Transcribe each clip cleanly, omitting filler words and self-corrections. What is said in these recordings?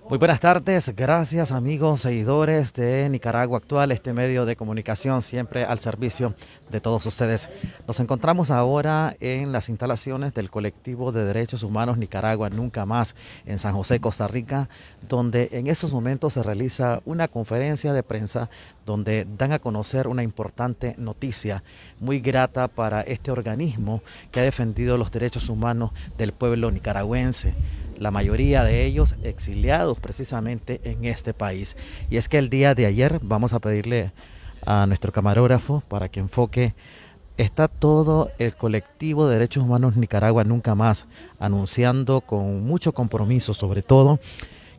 Muy buenas tardes, gracias amigos, seguidores de Nicaragua Actual, este medio de comunicación siempre al servicio de todos ustedes. Nos encontramos ahora en las instalaciones del Colectivo de Derechos Humanos Nicaragua Nunca Más en San José, Costa Rica, donde en estos momentos se realiza una conferencia de prensa donde dan a conocer una importante noticia muy grata para este organismo que ha defendido los derechos humanos del pueblo nicaragüense, la mayoría de ellos exiliados precisamente en este país. Y es que el día de ayer vamos a pedirle a nuestro camarógrafo para que enfoque. Está todo el colectivo de derechos humanos Nicaragua Nunca Más anunciando con mucho compromiso, sobre todo,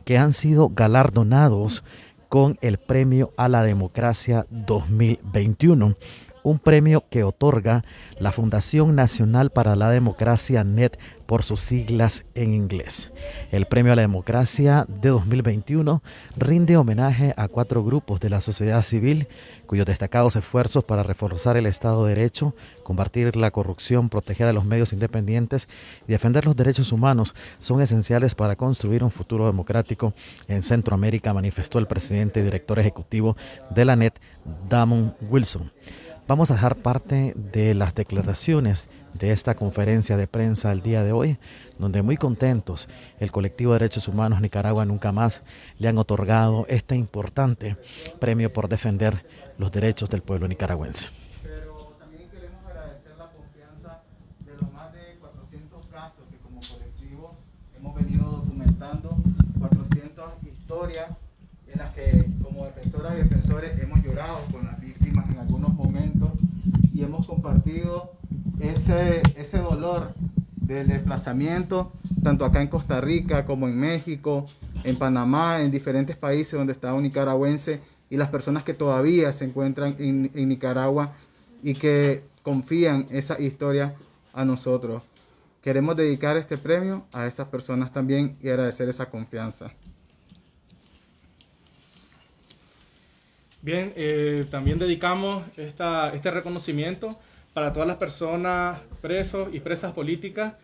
que han sido galardonados con el Premio a la Democracia 2021, un premio que otorga la Fundación Nacional para la Democracia NED por sus siglas en inglés. El Premio a la Democracia de 2021 rinde homenaje a 4 grupos de la sociedad civil cuyos destacados esfuerzos para reforzar el Estado de Derecho, combatir la corrupción, proteger a los medios independientes y defender los derechos humanos son esenciales para construir un futuro democrático en Centroamérica, manifestó el presidente y director ejecutivo de la NED, Damon Wilson. Vamos a dejar parte de las declaraciones de esta conferencia de prensa el día de hoy, donde muy contentos el colectivo de derechos humanos Nicaragua Nunca Más le han otorgado este importante premio por defender los derechos del pueblo nicaragüense. Pero también queremos agradecer la confianza de los más de 400 casos que como colectivo hemos venido documentando, 400 historias en las que como defensoras y defensores hemos llorado con las víctimas en algunos momentos y hemos compartido ese dolor del desplazamiento, tanto acá en Costa Rica como en México, en Panamá, en diferentes países donde está un nicaragüense y las personas que todavía se encuentran en Nicaragua y que confían esa historia a nosotros. Queremos dedicar este premio a esas personas también y agradecer esa confianza. Bien, también dedicamos este reconocimiento para todas las personas presos y presas políticas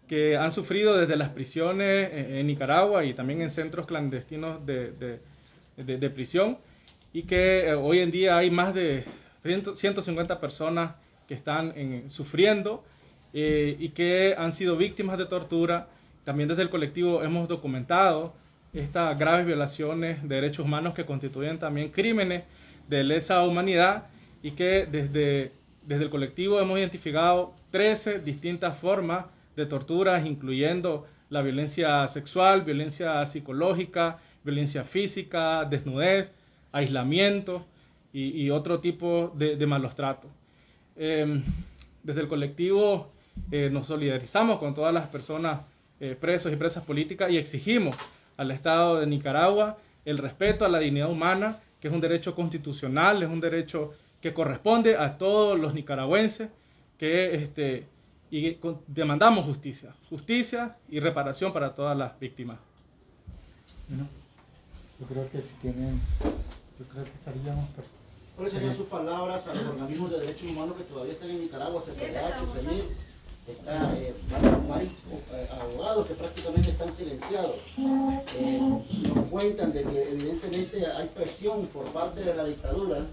que han sufrido desde las prisiones en Nicaragua y también en centros clandestinos de prisión y que hoy en día hay más de 150 personas que están sufriendo y que han sido víctimas de tortura. También desde el colectivo hemos documentado estas graves violaciones de derechos humanos que constituyen también crímenes de lesa humanidad y que desde el colectivo hemos identificado 13 distintas formas de torturas, incluyendo la violencia sexual, violencia psicológica, violencia física, desnudez, aislamiento y otro tipo de malos tratos. Desde el colectivo nos solidarizamos con todas las personas presos y presas políticas y exigimos al Estado de Nicaragua el respeto a la dignidad humana, que es un derecho constitucional, es un derecho que corresponde a todos los nicaragüenses, y demandamos justicia y reparación para todas las víctimas. Bueno, yo creo que estaríamos... ¿Cuáles serían sus palabras a los organismos de derechos humanos que todavía están en Nicaragua, CPDH, CEMIR? Está varios abogados que prácticamente están silenciados. Nos cuentan de que evidentemente hay presión por parte de la dictadura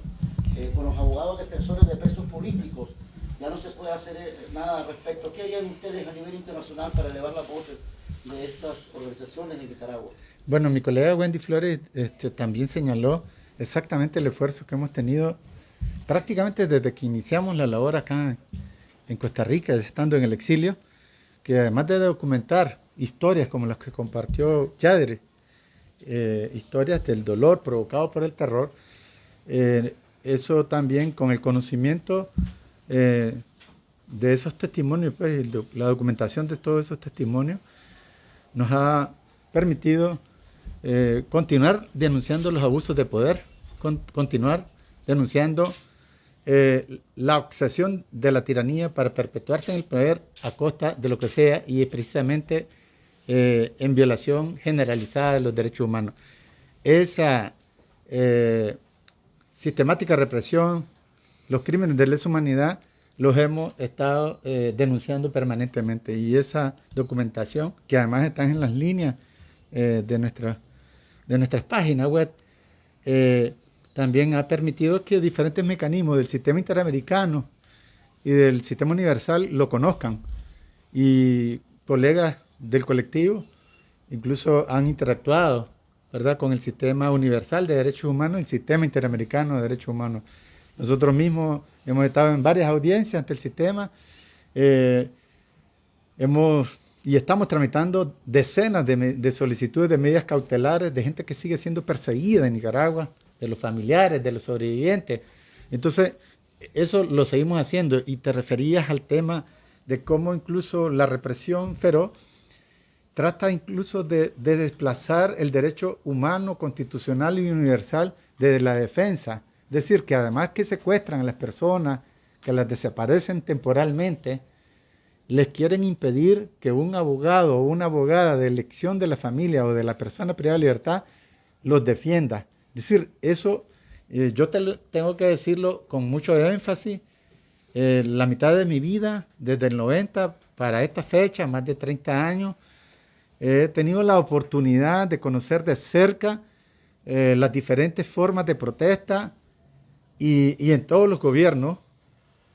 con los abogados defensores de presos políticos. Ya no se puede hacer nada al respecto. ¿Qué harían ustedes a nivel internacional para elevar las voces de estas organizaciones en Nicaragua? Bueno, mi colega Wendy Flores también señaló exactamente el esfuerzo que hemos tenido prácticamente desde que iniciamos la labor acá en Costa Rica, estando en el exilio, que además de documentar historias como las que compartió Yadre, historias del dolor provocado por el terror, eso también con el conocimiento de esos testimonios, pues, la documentación de todos esos testimonios, nos ha permitido continuar denunciando los abusos de poder, continuar denunciando la obsesión de la tiranía para perpetuarse en el poder a costa de lo que sea y precisamente en violación generalizada de los derechos humanos. Esa sistemática represión, los crímenes de lesa humanidad, los hemos estado denunciando permanentemente y esa documentación, que además están en las líneas de nuestras páginas web, también ha permitido que diferentes mecanismos del sistema interamericano y del sistema universal lo conozcan. Y colegas del colectivo incluso han interactuado, ¿verdad?, con el sistema universal de derechos humanos y el sistema interamericano de derechos humanos. Nosotros mismos hemos estado en varias audiencias ante el sistema, y estamos tramitando decenas de solicitudes de medidas cautelares de gente que sigue siendo perseguida en Nicaragua, de los familiares, de los sobrevivientes. Entonces, eso lo seguimos haciendo. Y te referías al tema de cómo incluso la represión feroz trata incluso de desplazar el derecho humano, constitucional y universal desde la defensa. Es decir, que además que secuestran a las personas, que las desaparecen temporalmente, les quieren impedir que un abogado o una abogada de elección de la familia o de la persona privada de libertad los defienda. Es decir, eso yo tengo que decirlo con mucho énfasis. La mitad de mi vida, desde el 90 para esta fecha, más de 30 años, he tenido la oportunidad de conocer de cerca las diferentes formas de protesta y en todos los gobiernos,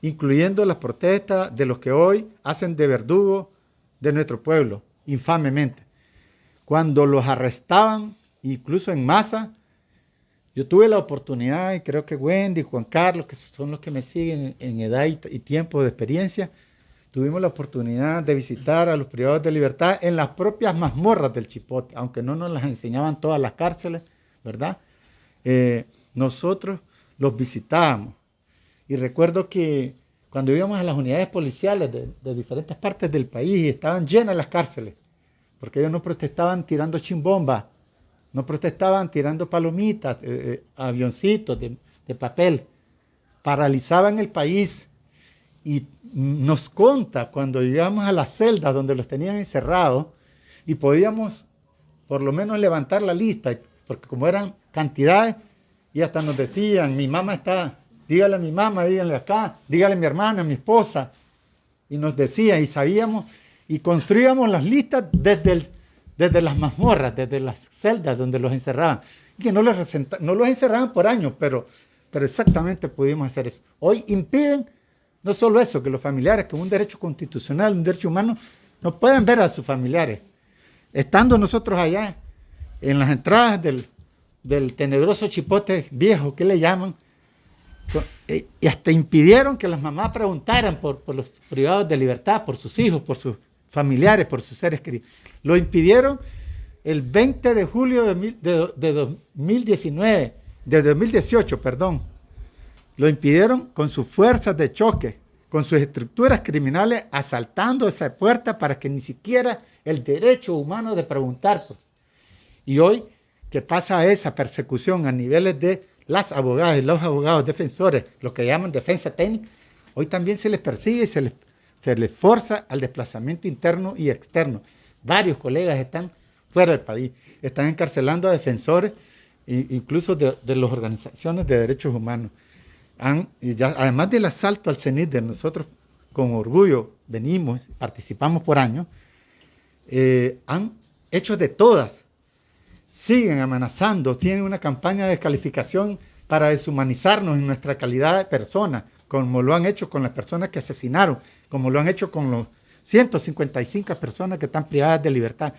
incluyendo las protestas de los que hoy hacen de verdugo de nuestro pueblo, infamemente. Cuando los arrestaban, incluso en masa, yo tuve la oportunidad, y creo que Wendy, Juan Carlos, que son los que me siguen en edad y tiempo de experiencia, tuvimos la oportunidad de visitar a los privados de libertad en las propias mazmorras del Chipote, aunque no nos las enseñaban todas las cárceles, ¿verdad? Nosotros los visitábamos. Y recuerdo que cuando íbamos a las unidades policiales de diferentes partes del país, estaban llenas las cárceles, porque ellos no protestaban tirando chimbombas, no protestaban tirando palomitas, avioncitos de papel, paralizaban el país. Y nos conta cuando llegamos a las celdas donde los tenían encerrados y podíamos por lo menos levantar la lista, porque como eran cantidades, y hasta nos decían, mi mamá está, dígale a mi mamá, dígale acá, dígale a mi hermana, a mi esposa, y nos decían, y sabíamos, y construíamos las listas desde las mazmorras, desde las celdas donde los encerraban, y que no los encerraban por años, pero exactamente pudimos hacer eso. Hoy impiden no solo eso, que los familiares, como un derecho constitucional, un derecho humano, no pueden ver a sus familiares. Estando nosotros allá, en las entradas del tenebroso Chipote viejo, que le llaman, y hasta impidieron que las mamás preguntaran por los privados de libertad, por sus hijos, por sus familiares, por sus seres queridos. Lo impidieron el 20 de julio de 2018, perdón. Lo impidieron con sus fuerzas de choque, con sus estructuras criminales, asaltando esa puerta para que ni siquiera el derecho humano de preguntar. Y hoy, que pasa esa persecución a niveles de las abogadas y los abogados defensores, lo que llaman defensa técnica, hoy también se les persigue y se les forza al desplazamiento interno y externo. Varios colegas están fuera del país, están encarcelando a defensores, incluso de las organizaciones de derechos humanos. Además del asalto al CENIT, de nosotros con orgullo venimos, participamos por años, han hecho de todas, siguen amenazando, tienen una campaña de descalificación para deshumanizarnos en nuestra calidad de personas, como lo han hecho con las personas que asesinaron, como lo han hecho con los 155 personas que están privadas de libertad.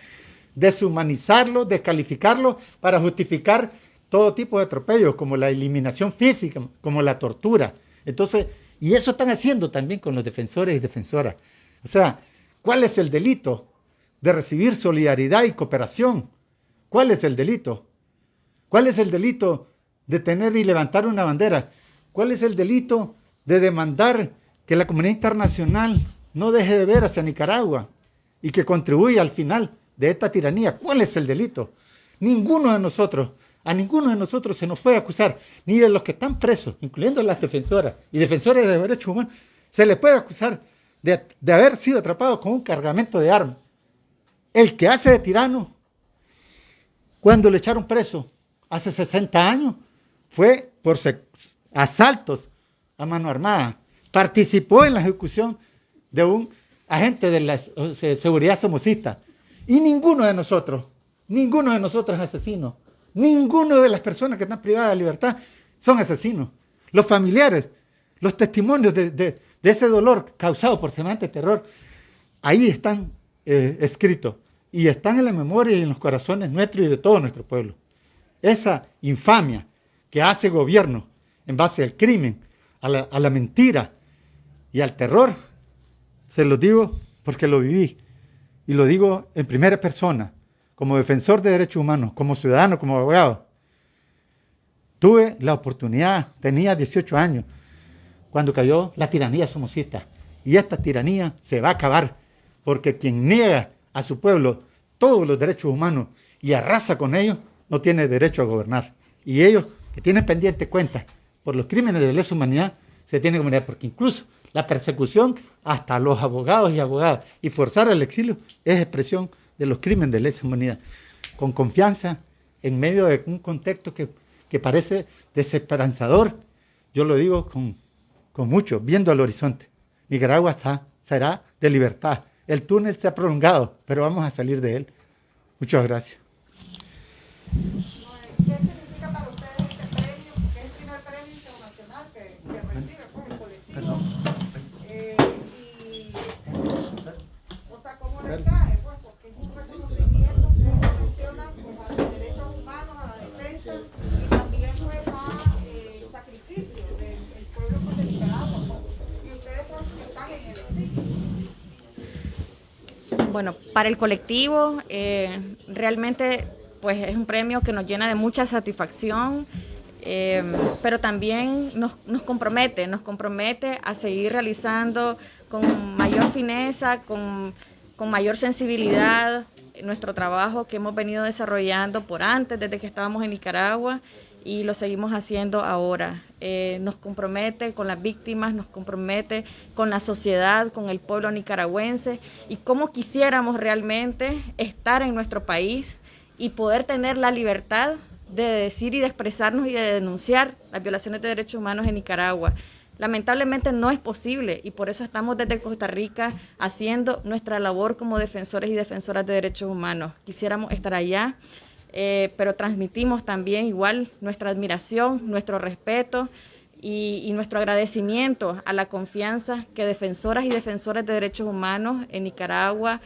Deshumanizarlos, descalificarlos para justificar todo tipo de atropellos, como la eliminación física, como la tortura. Entonces, y eso están haciendo también con los defensores y defensoras. O sea, ¿cuál es el delito de recibir solidaridad y cooperación? ¿Cuál es el delito? ¿Cuál es el delito de tener y levantar una bandera? ¿Cuál es el delito de demandar que la comunidad internacional no deje de ver hacia Nicaragua y que contribuya al final de esta tiranía? ¿Cuál es el delito? A ninguno de nosotros se nos puede acusar, ni de los que están presos, incluyendo las defensoras y defensores de derechos humanos, se les puede acusar de haber sido atrapados con un cargamento de armas. El que hace de tirano, cuando le echaron preso hace 60 años, fue por asaltos a mano armada. Participó en la ejecución de un agente de la seguridad somocista. Y ninguno de nosotros es asesino. Ninguno de las personas que están privadas de libertad son asesinos. Los familiares, los testimonios de ese dolor causado por semejante terror, ahí están escritos y están en la memoria y en los corazones nuestros y de todo nuestro pueblo. Esa infamia que hace gobierno en base al crimen, a la mentira y al terror, se lo digo porque lo viví y lo digo en primera persona, como defensor de derechos humanos, como ciudadano, como abogado. Tuve la oportunidad, tenía 18 años, cuando cayó la tiranía somocista. Y esta tiranía se va a acabar, porque quien niega a su pueblo todos los derechos humanos y arrasa con ellos, no tiene derecho a gobernar. Y ellos, que tienen pendiente cuenta por los crímenes de lesa humanidad, se tienen que mirar, porque incluso la persecución hasta los abogados y abogadas y forzar al exilio es expresión de los crímenes de lesa humanidad. Con confianza, en medio de un contexto que parece desesperanzador, yo lo digo con mucho, viendo al horizonte. Nicaragua será de libertad. El túnel se ha prolongado, pero vamos a salir de él. Muchas gracias. ¿Qué significa para ustedes este premio? Porque es el primer premio internacional que recibe pues, el colectivo. O sea, ¿cómo les cae? Pues porque es un reconocimiento que menciona pues, a los derechos humanos, a la defensa y también pues, a el sacrificio del pueblo pues, de Nicaragua. Pues, y ustedes pues, están en el exilio. Bueno, para el colectivo realmente pues es un premio que nos llena de mucha satisfacción, pero también nos compromete a seguir realizando con mayor fineza, con mayor sensibilidad nuestro trabajo que hemos venido desarrollando desde que estábamos en Nicaragua y lo seguimos haciendo ahora. Nos compromete con las víctimas, nos compromete con la sociedad, con el pueblo nicaragüense y cómo quisiéramos realmente estar en nuestro país y poder tener la libertad de decir y de expresarnos y de denunciar las violaciones de derechos humanos en Nicaragua. Lamentablemente no es posible y por eso estamos desde Costa Rica haciendo nuestra labor como defensores y defensoras de derechos humanos. Quisiéramos estar allá, pero transmitimos también igual nuestra admiración, nuestro respeto y nuestro agradecimiento a la confianza que defensoras y defensores de derechos humanos en Nicaragua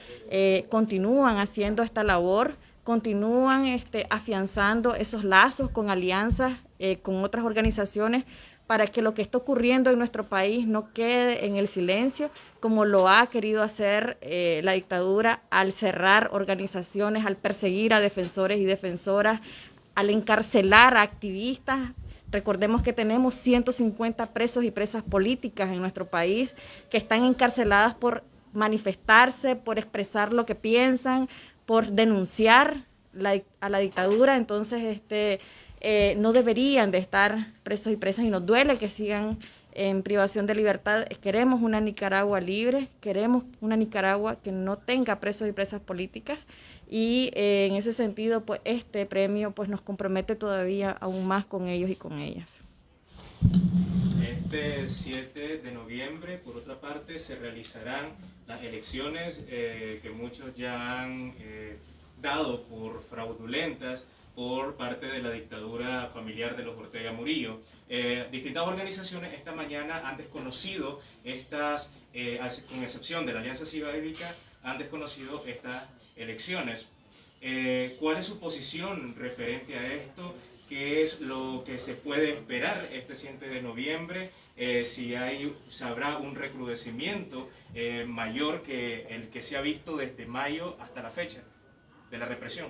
continúan haciendo esta labor, continúan afianzando esos lazos con alianzas con otras organizaciones para que lo que está ocurriendo en nuestro país no quede en el silencio, como lo ha querido hacer la dictadura al cerrar organizaciones, al perseguir a defensores y defensoras, al encarcelar a activistas. Recordemos que tenemos 150 presos y presas políticas en nuestro país que están encarceladas por manifestarse, por expresar lo que piensan, por denunciar a la dictadura. Entonces, no deberían de estar presos y presas y nos duele que sigan en privación de libertad. Queremos una Nicaragua libre, queremos una Nicaragua que no tenga presos y presas políticas y en ese sentido, pues este premio pues nos compromete todavía aún más con ellos y con ellas. Este 7 de noviembre, por otra parte, se realizarán las elecciones que muchos ya han dado por fraudulentas por parte de la dictadura familiar de los Ortega Murillo. Distintas organizaciones esta mañana han desconocido estas, con excepción de la Alianza Cívica, han desconocido estas elecciones. ¿Cuál es su posición referente a esto? ¿Qué es lo que se puede esperar este 7 de noviembre? Si habrá un recrudecimiento mayor que el que se ha visto desde mayo hasta la fecha de la represión.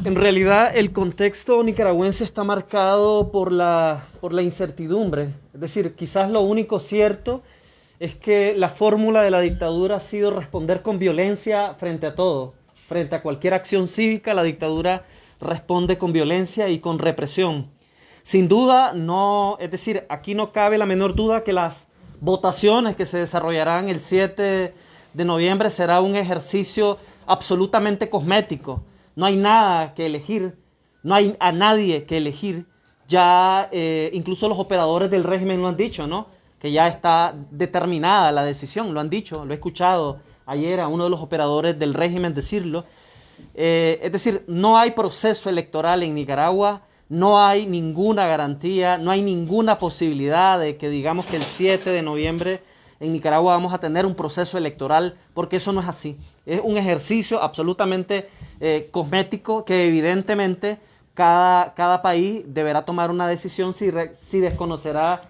En realidad el contexto nicaragüense está marcado por la incertidumbre. Es decir, quizás lo único cierto es que la fórmula de la dictadura ha sido responder con violencia frente a todo. Frente a cualquier acción cívica, la dictadura responde con violencia y con represión. Sin duda, es decir, aquí no cabe la menor duda que las votaciones que se desarrollarán el 7 de noviembre será un ejercicio absolutamente cosmético. No hay nada que elegir, no hay a nadie que elegir. Ya incluso los operadores del régimen lo han dicho, ¿no? Que ya está determinada la decisión, lo han dicho, lo he escuchado ayer a uno de los operadores del régimen decirlo. Es decir, no hay proceso electoral en Nicaragua, no hay ninguna garantía, no hay ninguna posibilidad de que digamos que el 7 de noviembre en Nicaragua vamos a tener un proceso electoral, porque eso no es así. Es un ejercicio absolutamente cosmético que evidentemente cada país deberá tomar una decisión si desconocerá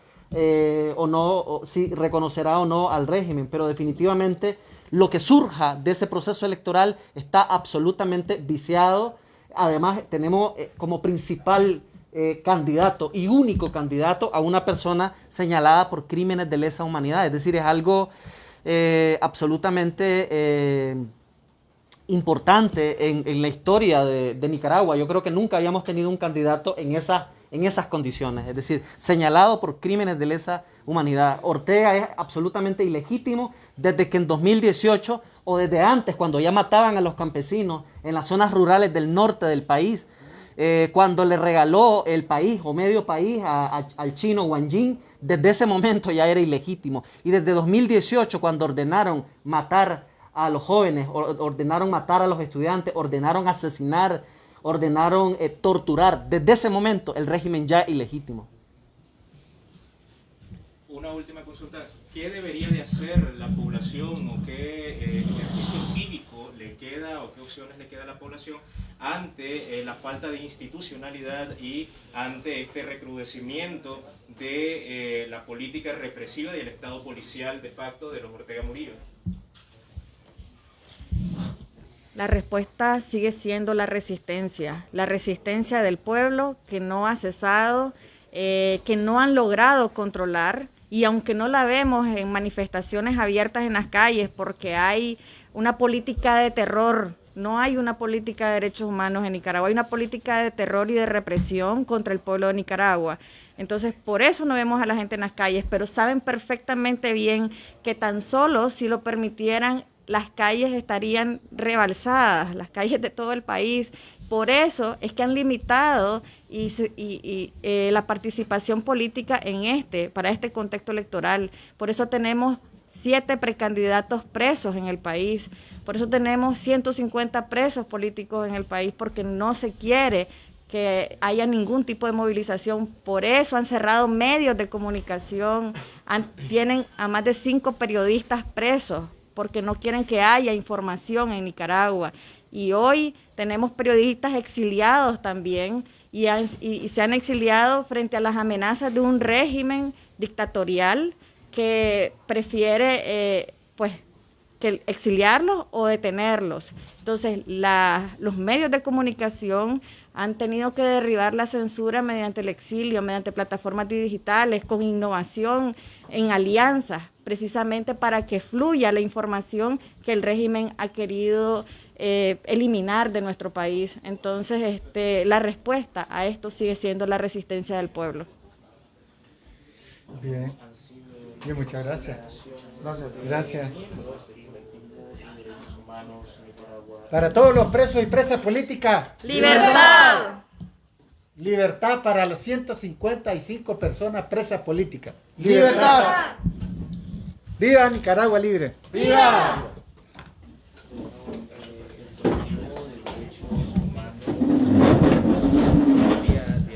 o no, o si reconocerá o no al régimen, pero definitivamente lo que surja de ese proceso electoral está absolutamente viciado. Además, tenemos como principal candidato y único candidato a una persona señalada por crímenes de lesa humanidad. Es decir, es algo absolutamente importante en la historia de Nicaragua. Yo creo que nunca habíamos tenido un candidato en esas condiciones, es decir, señalado por crímenes de lesa humanidad. Ortega es absolutamente ilegítimo desde que en 2018 o desde antes, cuando ya mataban a los campesinos en las zonas rurales del norte del país, cuando le regaló el país o medio país al chino Wang Jing, desde ese momento ya era ilegítimo. Y desde 2018, cuando ordenaron matar a los jóvenes, ordenaron matar a los estudiantes, ordenaron asesinar, ordenaron torturar, desde ese momento el régimen ya ilegítimo. Una última consulta, ¿qué debería de hacer la población o qué ejercicio cívico le queda o qué opciones le queda a la población ante la falta de institucionalidad y ante este recrudecimiento de la política represiva y el estado policial de facto de los Ortega Murillo? La respuesta sigue siendo la resistencia del pueblo que no ha cesado, que no han logrado controlar, y aunque no la vemos en manifestaciones abiertas en las calles porque hay una política de terror, no hay una política de derechos humanos en Nicaragua, hay una política de terror y de represión contra el pueblo de Nicaragua. Entonces, por eso no vemos a la gente en las calles, pero saben perfectamente bien que tan solo si lo permitieran, las calles estarían rebalsadas, las calles de todo el país. Por eso es que han limitado la participación política para este contexto electoral. Por eso tenemos 7 precandidatos presos en el país. Por eso tenemos 150 presos políticos en el país, porque no se quiere que haya ningún tipo de movilización. Por eso han cerrado medios de comunicación, tienen a más de 5 periodistas presos, porque no quieren que haya información en Nicaragua. Y hoy tenemos periodistas exiliados también, y se han exiliado frente a las amenazas de un régimen dictatorial que prefiere que exiliarlos o detenerlos. Entonces, los medios de comunicación han tenido que derribar la censura mediante el exilio, mediante plataformas digitales, con innovación en alianzas, precisamente para que fluya la información que el régimen ha querido eliminar de nuestro país. Entonces, la respuesta a esto sigue siendo la resistencia del pueblo. Bien, muchas gracias. Gracias. Para todos los presos y presas políticas. ¡Libertad! Libertad para las 155 personas presas políticas. ¡Libertad! ¡Viva Nicaragua libre! ¡Viva!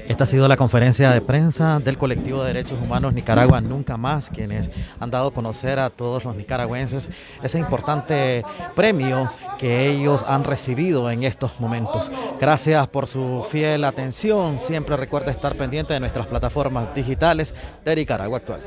Esta ha sido la conferencia de prensa del colectivo de Derechos Humanos Nicaragua Nunca Más, quienes han dado a conocer a todos los nicaragüenses ese importante premio que ellos han recibido en estos momentos. Gracias por su fiel atención. Siempre recuerda estar pendiente de nuestras plataformas digitales de Nicaragua Actual.